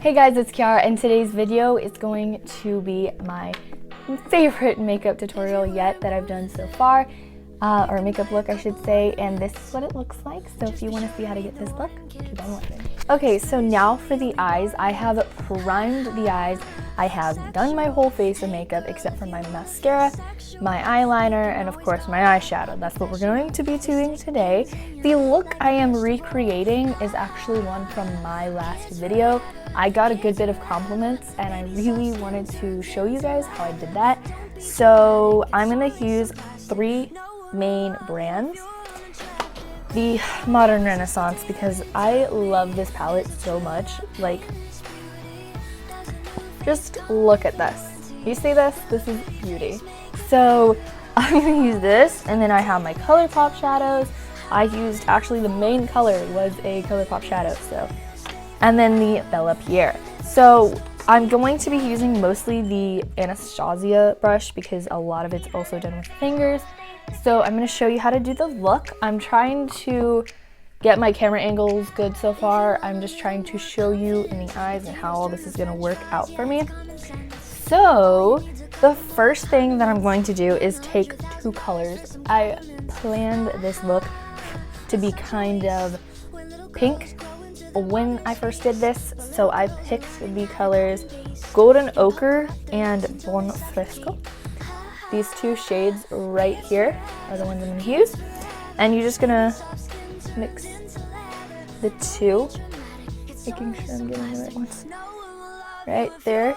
Hey guys, it's Kiara, and today's video is going to be my favorite makeup tutorial yet that I've done so far, or makeup look I should say, and this is what it looks like. So if you want to see how to get this look, keep on watching. Okay, so now for the eyes. I have primed the eyes. I have done my whole face of makeup except for my mascara, my eyeliner, and of course my eyeshadow. That's what we're going to be doing today. The look I am recreating is actually one from my last video. I got a good bit of compliments and I really wanted to show you guys how I did that. So I'm gonna use three main brands. The Modern Renaissance, because I love this palette so much. Like, just look at this. You see this? This is beauty. So I'm gonna use this, and then I have my ColourPop shadows. I used, actually the main color was a ColourPop shadow, so. And then the Bella Pierre. So I'm going to be using mostly the Anastasia brush because a lot of it's also done with fingers. So I'm going to show you how to do the look. I'm trying to get my camera angles good so far. I'm just trying to show you in the eyes and how all this is going to work out for me. So the first thing that I'm going to do is take two colors. I planned this look to be kind of pink when I first did this, so I picked the colors Golden Ochre and Bon Fresco. These two shades right here are the ones I'm going to use, and you're just going to mix the two, making sure I'm getting the right ones. Right there.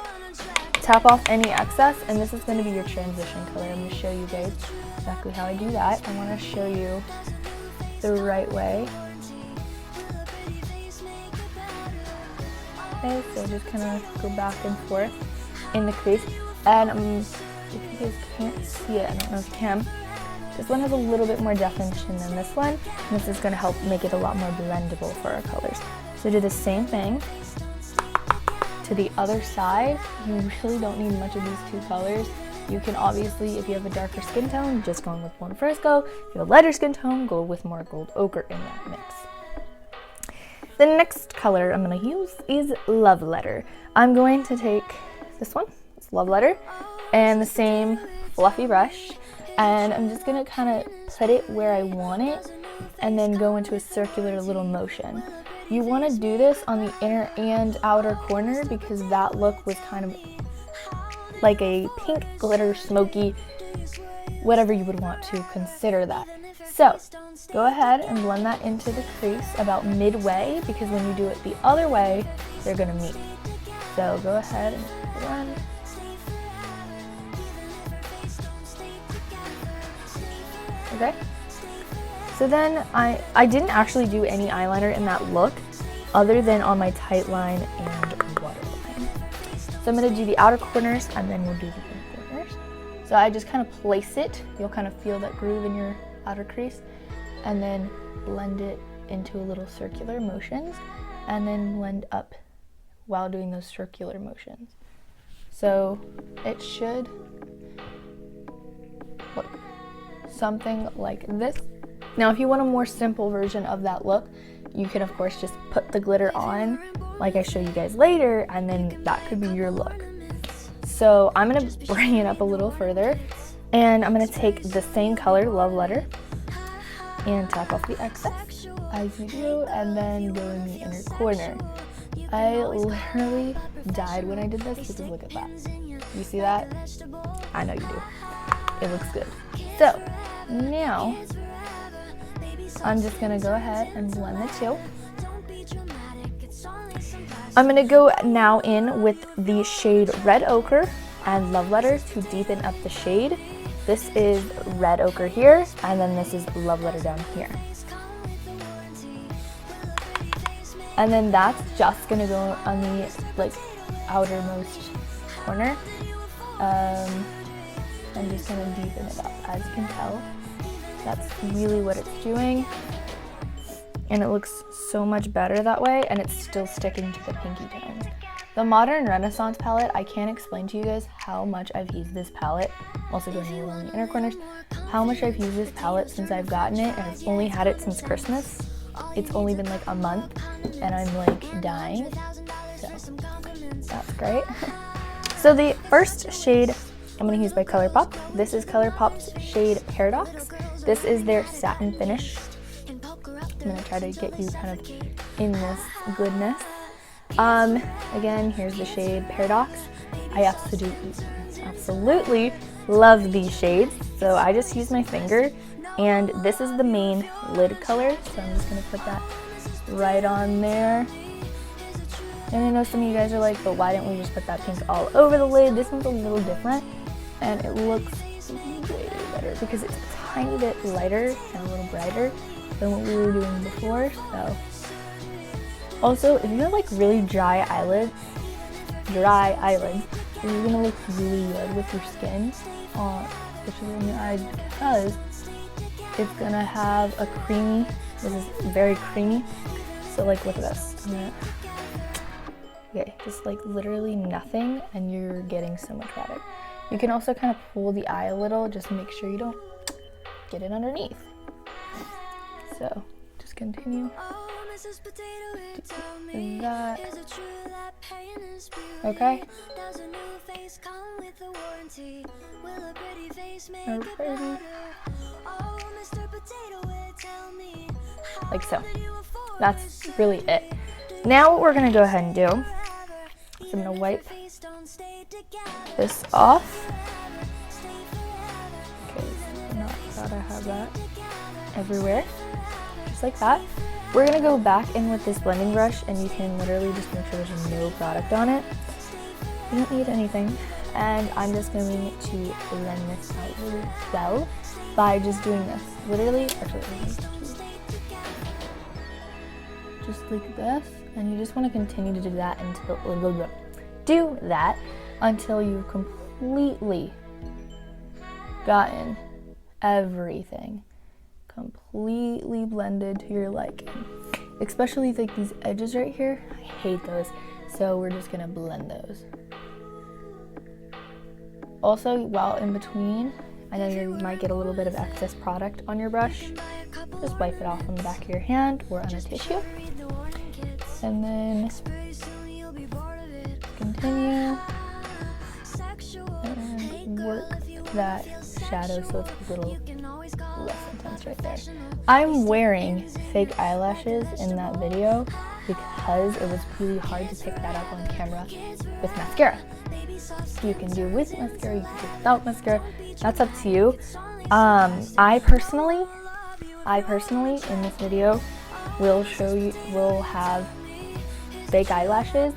Tap off any excess, and this is going to be your transition color. I'm going to show you guys exactly how I do that. I want to show you the right way. Okay, so just kind of go back and forth in the crease, and if you guys can't see it, I don't know if you can, this one has a little bit more definition than this one, and this is going to help make it a lot more blendable for our colors. So do the same thing to the other side. You really don't need much of these two colors. You can obviously, if you have a darker skin tone, just go with Bon Fresco. If you have a lighter skin tone, go with more Gold Ochre in that mix. The next color I'm going to use is Love Letter. I'm going to take this one, it's Love Letter, and the same fluffy brush, and I'm just going to kind of put it where I want it and then go into a circular little motion. You want to do this on the inner and outer corner because that look was kind of like a pink glitter smoky, whatever you would want to consider that. So go ahead and blend that into the crease about midway, because when you do it the other way, they're going to meet. So go ahead and blend. Okay. So then I didn't actually do any eyeliner in that look other than on my tight line and waterline. So I'm going to do the outer corners and then we'll do the inner corners. So I just kind of place it. You'll kind of feel that groove in your outer crease, and then blend it into a little circular motions, and then blend up while doing those circular motions. So it should look something like this. Now if you want a more simple version of that look, you can of course just put the glitter on like I show you guys later, and then that could be your look. So I'm going to bring it up a little further, and I'm going to take the same color, Love Letter, and tap off the excess as you do, and then go in the inner corner. I literally died when I did this because look at that. You see that? I know you do. It looks good. So now I'm just going to go ahead and blend the two. I'm going to go now in with the shade Red Ochre and Love Letter to deepen up the shade. This is Red Ochre here, and then this is Love Letter down here. And then that's just gonna go on the outermost corner. I'm just gonna deepen it up. As you can tell, that's really what it's doing. And it looks so much better that way, and it's still sticking to the pinky tones. The Modern Renaissance palette, I can't explain to you guys how much I've used this palette. Also going a little in the inner corners. How much I've used this palette since I've gotten it, and I've only had it since Christmas. It's only been like a month, and I'm like dying. So that's great. So the first shade I'm going to use by ColourPop. This is ColourPop's shade Paradox. This is their satin finish. I'm going to try to get you kind of in this goodness. Again, here's the shade Paradox. I absolutely love these shades. So I just use my finger, and this is the main lid color. So I'm just going to put that right on there. And I know some of you guys are like, but why didn't we just put that pink all over the lid? This one's a little different, and it looks way better because it's a tiny bit lighter and a little brighter than what we were doing before. So, also, if you have like really dry eyelids, you're gonna look really good with your skin, especially on your eyes, because it's gonna have a creamy. This is very creamy. So like, look at this. Okay, just like literally nothing, and you're getting so much product. You can also kind of pull the eye a little, just make sure you don't get it underneath. So just continue do that. Okay. Alrighty. Like so. That's really it. Now what we're gonna go ahead and do is I'm gonna wipe this off. Okay, not gotta have that everywhere. Just like that. We're gonna go back in with this blending brush, and you can literally just make sure there's no product on it. You don't need anything. And I'm just going to blend this out really well by just doing this. Literally, actually, just like this. And you just want to continue to do that until you've completely gotten everything completely blended to your liking. Especially like these edges right here. I hate those. So we're just gonna blend those. Also, while in between, I know you might get a little bit of excess product on your brush. Just wipe it off on the back of your hand or on a tissue. And then continue and work that shadow so it's a little less intense right there. I'm wearing fake eyelashes in that video because it was really hard to pick that up on camera with mascara. You can do with mascara, you can do without mascara. That's up to you. I personally in this video will have fake eyelashes,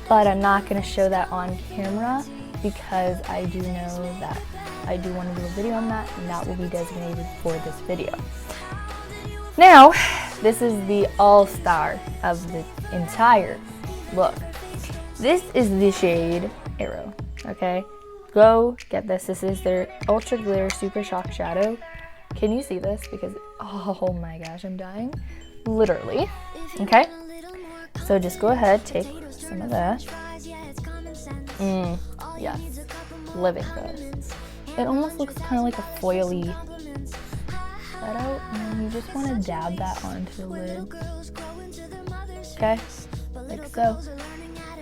but I'm not going to show that on camera because I do know that I do want to do a video on that, and that will be designated for this video. Now, this is the all-star of the entire look. This is the shade Arrow, okay? Go get this. This is their Ultra Glitter Super Shock Shadow. Can you see this? Because, oh my gosh, I'm dying. Literally, okay? So just go ahead, take some of that. Yes, living good. It almost looks kind of like a foily shadow, and you just want to dab that onto the lid. Okay, like so.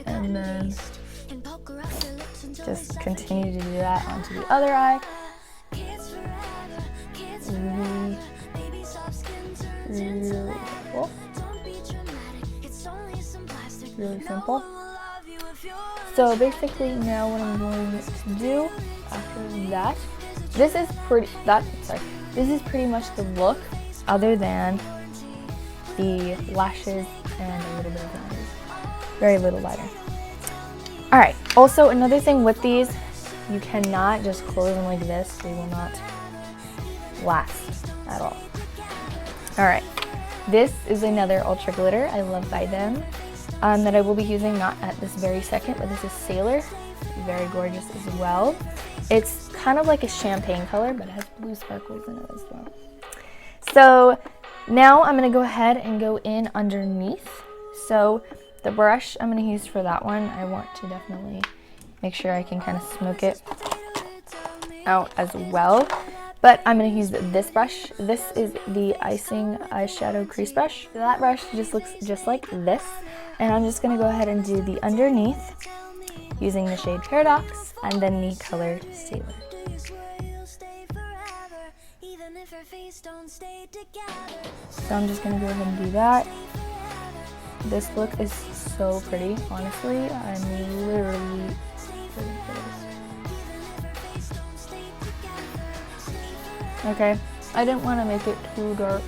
And then just continue to do that onto the other eye. Really simple. So basically now what I'm going to do after that, this is pretty much the look other than the lashes and a little bit of liner. Very little liner. Alright, also another thing with these, you cannot just close them like this. They will not last at all. Alright, this is another Ultra Glitter I love by them that I will be using not at this very second, but this is Sailor. Very gorgeous as well. It's kind of like a champagne color, but it has blue sparkles in it as well. So now I'm going to go ahead and go in underneath. So the brush I'm going to use for that one, I want to definitely make sure I can kind of smoke it out as well. But I'm going to use this brush. This is the Icing Eyeshadow Crease Brush. That brush just looks just like this. And I'm just going to go ahead and do the underneath using the shade Paradox and then the color Sailor. So I'm just going to go ahead and do that. This look is so pretty, honestly. I'm literally waiting for this. Okay, I didn't want to make it too dark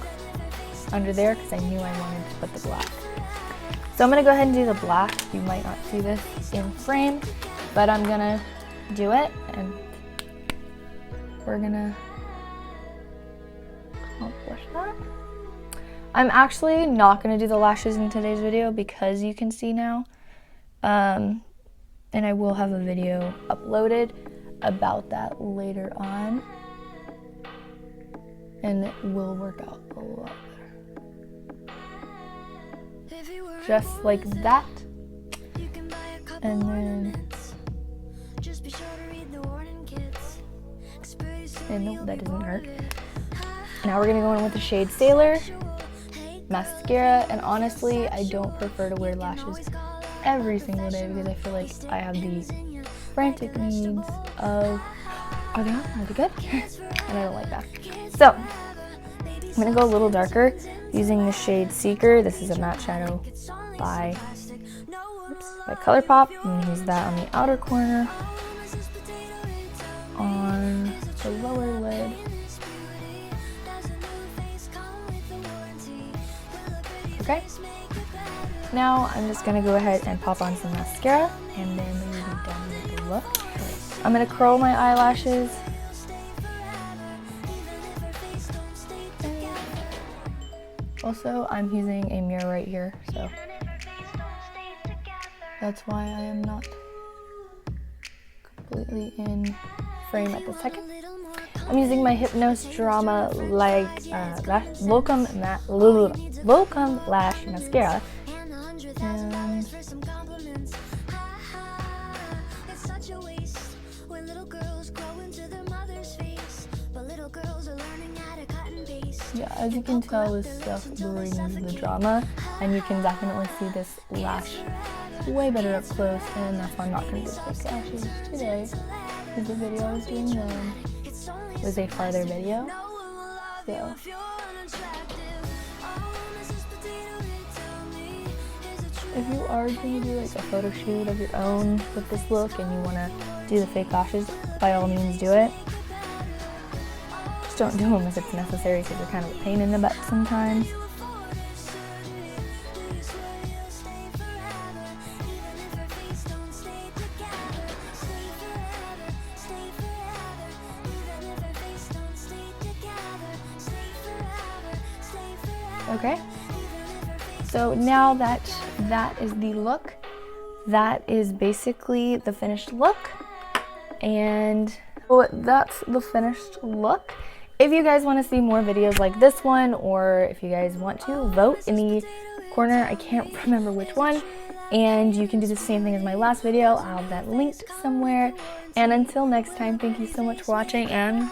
under there because I knew I wanted to put the black. So I'm going to go ahead and do the black. You might not see this in frame, but I'm going to do it, and we're going to accomplish that. I'm actually not going to do the lashes in today's video because you can see now. And I will have a video uploaded about that later on. And it will work out a lot better. Just like that. And then... and nope, that doesn't hurt. Now we're going to go in with the shade Sailor. Mascara, and honestly, I don't prefer to wear lashes every single day because I feel like I have these frantic needs of, are they on? Are they good? And I don't like that. So, I'm going to go a little darker using the shade Seeker. This is a matte shadow by ColourPop. I'm going to use that on the outer corner, on the lower lid. Okay, now I'm just going to go ahead and pop on some mascara, and then we'll be done with the look. I'm going to curl my eyelashes. Also, I'm using a mirror right here, so that's why I am not completely in frame at the second. I'm using my Hypnose Drama Volcom Lash Mascara. And yeah, as you can tell, this stuff brings the drama, and you can definitely see this lash way better up close, and that's why I'm not going to do fake lashes today, because the video I was doing then was a farther video. So if you are going to do like a photo shoot of your own with this look and you want to do the fake lashes, by all means do it. Just don't do them if it's necessary because they're kind of a pain in the butt sometimes. Okay, so now that is the look, that is basically the finished look, and so that's the finished look. If you guys want to see more videos like this one, or if you guys want to vote in the corner, I can't remember which one, and you can do the same thing as my last video. I'll have that linked somewhere, and until next time, thank you so much for watching, and